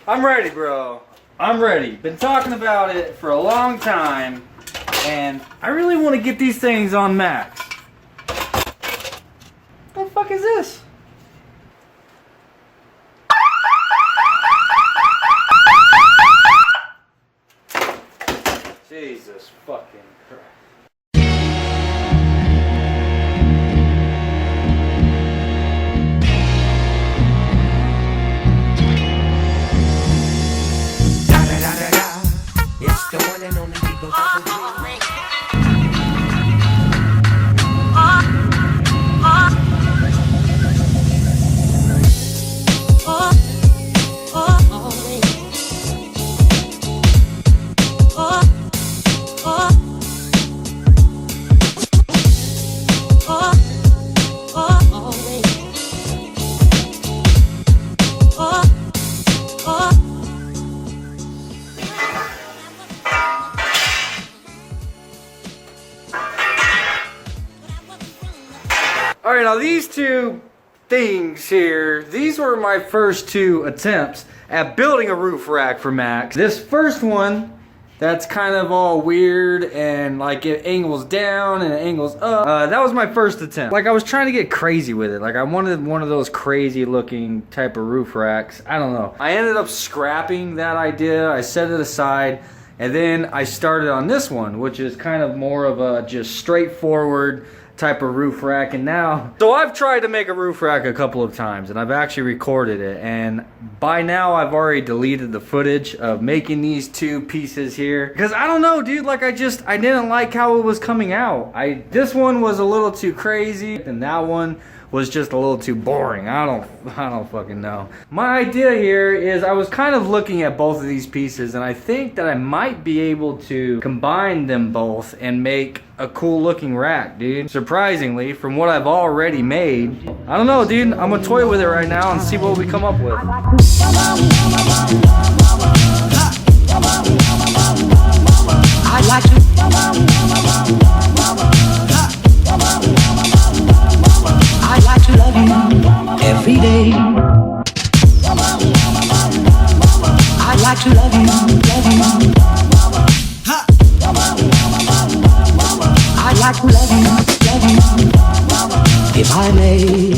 I'm ready, bro. I'm ready. Been talking about it for a long time, and I really want to get these things on max. What the fuck is this? Jesus fucking Christ. It's the one and only Eagle Double G. Alright, now these two things here, these were my first two attempts at building a roof rack for Max. This first one, that's kind of all weird and like it angles down and it angles up. That was my first attempt. Like I was trying to get crazy with it. Like I wanted one of those crazy looking type of roof racks. I don't know. I ended up scrapping that idea. I set it aside. And then I started on this one, which is kind of more of a just straightforward type of roof rack. And now, so I've tried to make a roof rack a couple of times and I've actually recorded it, and by now I've already deleted the footage of making these two pieces here because I don't know, dude, like I didn't like how it was coming out. This one was a little too crazy and that one was just a little too boring. I don't fucking know. My idea here is I was kind of looking at both of these pieces and I think that I might be able to combine them both and make a cool looking rack, dude. Surprisingly, from what I've already made. I don't know, dude. I'm gonna toy with it right now and see what we come up with. I'd like to. I'd like to love you every day. I'd like to love you, I'd like to love you, if I may.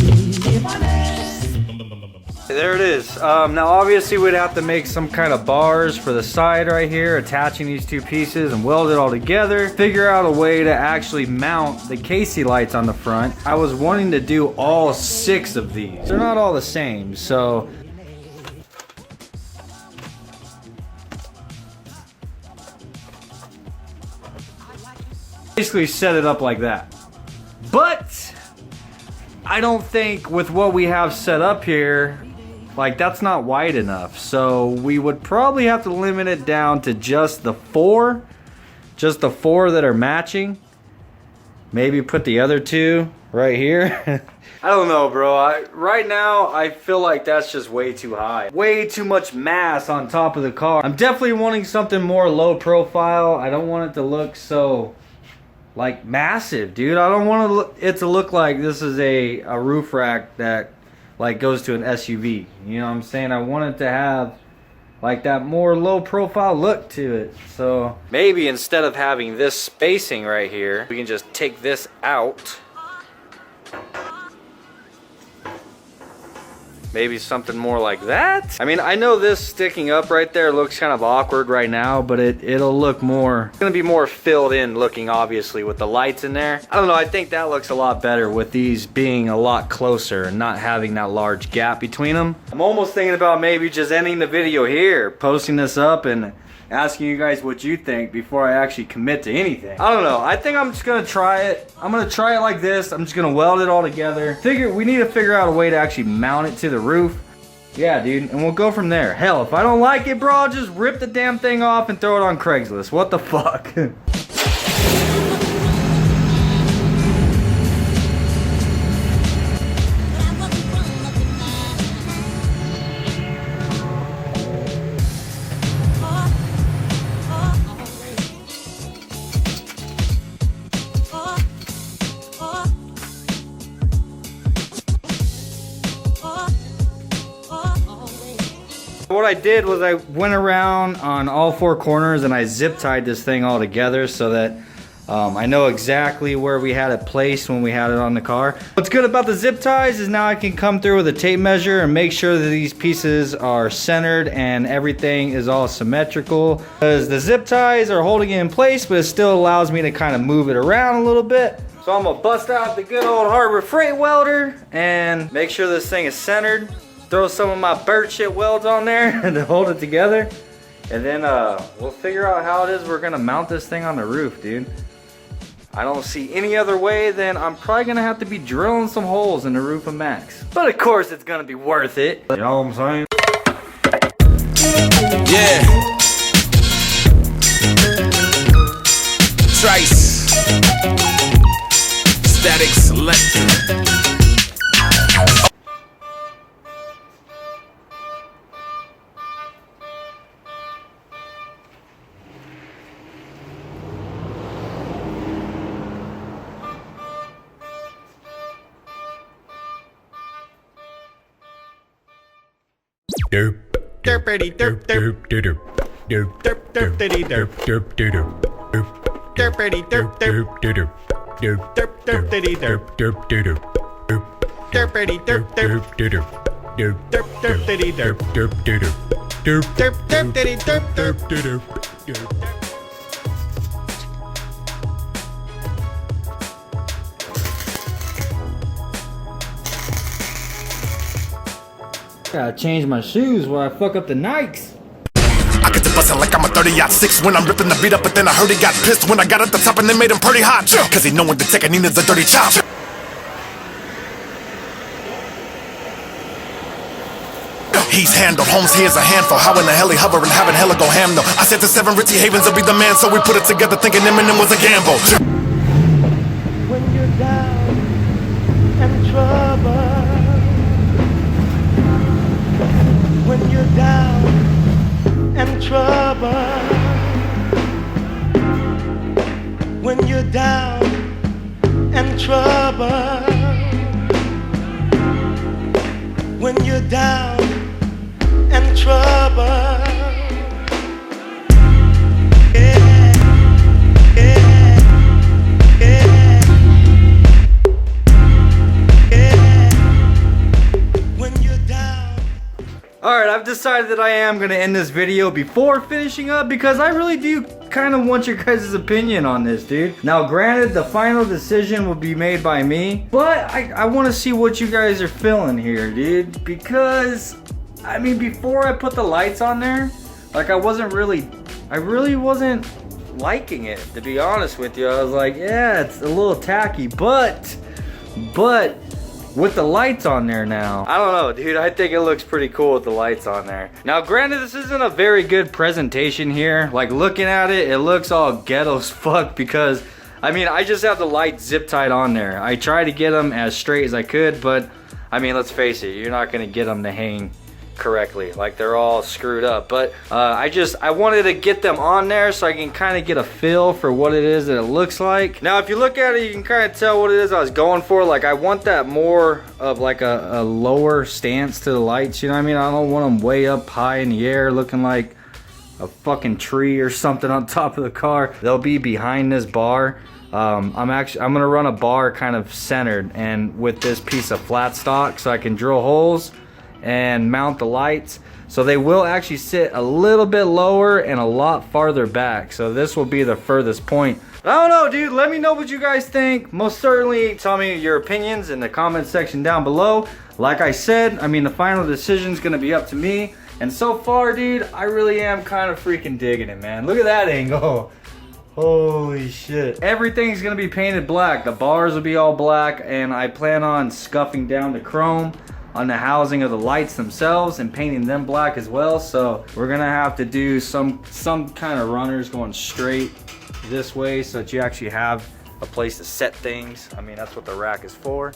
There it is. Now obviously we'd have to make some kind of bars for the side right here, attaching these two pieces and weld it all together. Figure out a way to actually mount the Casey lights on the front. I was wanting to do all 6 of these. They're not all the same, so basically set it up like that. But I don't think with what we have set up here, like that's not wide enough. So we would probably have to limit it down to just the 4 that are matching. Maybe put the other 2 right here. I don't know, bro. Right now I feel like that's just way too high. Way too much mass on top of the car. I'm definitely wanting something more low profile. I don't want it to look so like massive, dude. I don't want it to look like this is a roof rack that like goes to an SUV. You know what I'm saying? I want it to have like that more low profile look to it. So maybe instead of having this spacing right here, we can just take this out. Maybe something more like that. I mean, I know this sticking up right there looks kind of awkward right now, but it'll look more, it's gonna be more filled in looking, obviously, with the lights in there. I don't know, I think that looks a lot better with these being a lot closer and not having that large gap between them. I'm almost thinking about maybe just ending the video here, posting this up and asking you guys what you think before I actually commit to anything. I don't know. I think I'm just gonna try it. I'm gonna try it like this. I'm just gonna weld it all together. We need to figure out a way to actually mount it to the roof. Yeah, dude, and we'll go from there. Hell, if I don't like it, bro, I'll just rip the damn thing off and throw it on Craigslist. What the fuck? What I did was I went around on all four corners and I zip tied this thing all together so that I know exactly where we had it placed when we had it on the car. What's good about the zip ties is now I can come through with a tape measure and make sure that these pieces are centered and everything is all symmetrical. Because the zip ties are holding it in place, but it still allows me to kind of move it around a little bit. So I'm gonna bust out the good old Harbor Freight welder and make sure this thing is centered. Throw some of my bird shit welds on there to hold it together. And then we'll figure out how it is we're gonna mount this thing on the roof, dude. I don't see any other way than I'm probably gonna have to be drilling some holes in the roof of Max. But of course it's gonna be worth it. You know what I'm saying? Yeah. Trice. Static selector. Derp derpity derp derp derp derp derp derpity derp derp derp derpity derp derp derp derp derp derpity derp derp derp derpity derp derp derp derp derp derpity derp derp derp derp derp derpity derp derp derp. Gotta change my shoes where I fuck up the Nikes. I get to bustin' like I'm a 30-06 when I'm ripping the beat up, but then I heard he got pissed when I got at the top and they made him pretty hot. Cause he knowin' the Tekanina's a dirty chop. He's handled, Holmes, he is a handful. How in the hell he hover and having hella go ham though? I said to 7 Ritzy Havens to be the man, so we put it together thinking Eminem was a gamble. When you're down and trouble, when you're down and trouble, when you're down and trouble, when you're down and trouble. Alright, I've decided that I am going to end this video before finishing up because I really do kind of want your guys' opinion on this, dude. Now, granted, the final decision will be made by me, but I want to see what you guys are feeling here, dude. Because, I mean, before I put the lights on there, like, I really wasn't liking it, to be honest with you. I was like, yeah, it's a little tacky, but with the lights on there now, I don't know, dude. I think it looks pretty cool with the lights on there. Now, granted, this isn't a very good presentation here. Like, looking at it, it looks all ghetto as fuck because, I mean, I just have the lights zip tied on there. I tried to get them as straight as I could, but, I mean, let's face it, you're not gonna get them to hang correctly. Like, they're all screwed up. But I wanted to get them on there so I can kind of get a feel for what it is that it looks like. Now, if you look at it, you can kind of tell what it is I was going for. Like, I want that more of like a lower stance to the lights, you know what I mean? I don't want them way up high in the air looking like a fucking tree or something on top of the car. They'll be behind this bar. I'm gonna run a bar kind of centered and with this piece of flat stock so I can drill holes and mount the lights, so they will actually sit a little bit lower and a lot farther back. So this will be the furthest point. I don't know, dude. Let me know what you guys think. Most certainly tell me your opinions in the comment section down below. Like I said, I mean, the final decision is gonna be up to me, and so far, dude, I really am kind of freaking digging it, man. Look at that angle. Holy shit. Everything's gonna be painted black. The bars will be all black, and I plan on scuffing down the chrome on the housing of the lights themselves and painting them black as well. So we're gonna have to do some kind of runners going straight this way so that you actually have a place to set things. I mean, that's what the rack is for.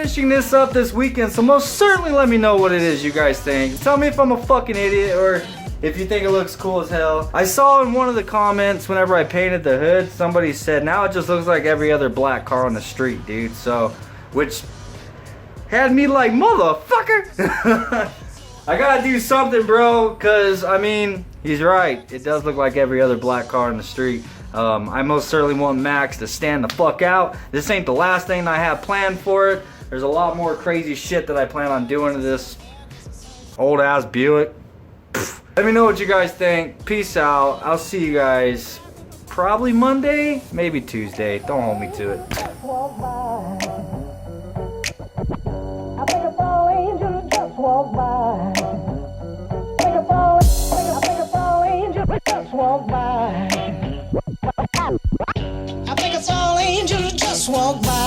finishing this up this weekend, so most certainly let me know what it is you guys think. Tell me if I'm a fucking idiot or if you think it looks cool as hell. I saw in one of the comments whenever I painted the hood, somebody said, now it just looks like every other black car on the street, dude. So, which had me like, motherfucker. I gotta do something, bro, cause I mean, he's right. It does look like every other black car on the street. I most certainly want Max to stand the fuck out. This ain't the last thing I have planned for it. There's a lot more crazy shit that I plan on doing to this old ass Buick. Let me know what you guys think. Peace out. I'll see you guys probably Monday, maybe Tuesday. Don't hold me to it. I think a fall angel just walked by. I think a fall angel just walked by. I think a fall angel just walked by.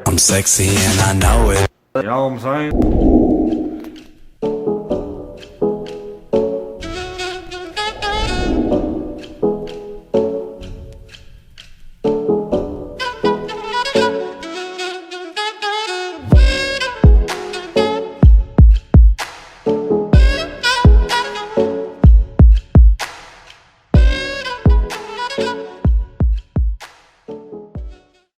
I'm sexy and I know it. You know what I'm saying?